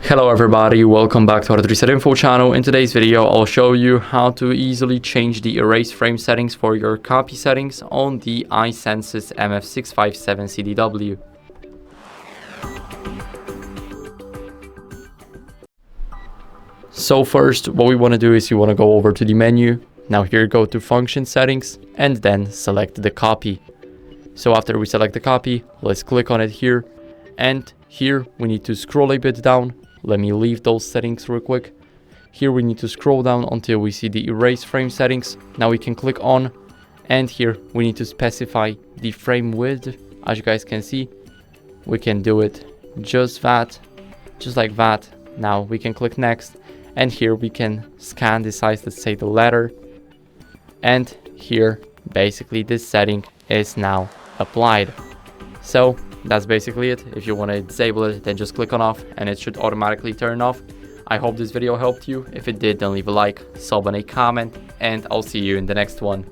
Hello everybody, welcome back to our Reset Info channel. In today's video, I'll show you how to easily change the erase frame settings for your copy settings on the i-SENSYS MF657Cdw. So first, what we want to do is you want to go over to the menu. Now here, go to function settings and then select the copy. So after we select the copy, let's click on it here. And here we need to scroll a bit down. Let me leave those settings real quick. Here we need to scroll down until we see the erase frame settings. Now we can click on, and here we need to specify the frame width. As you guys can see, we can do it just like that. Now we can click next, and here we can scan the size, let's say the letter. And here basically this setting is now applied. So that's basically it. If you want to disable it, then just click on off and it should automatically turn off. I hope this video helped you. If it did, then leave a like, sub, and a comment, and I'll see you in the next one.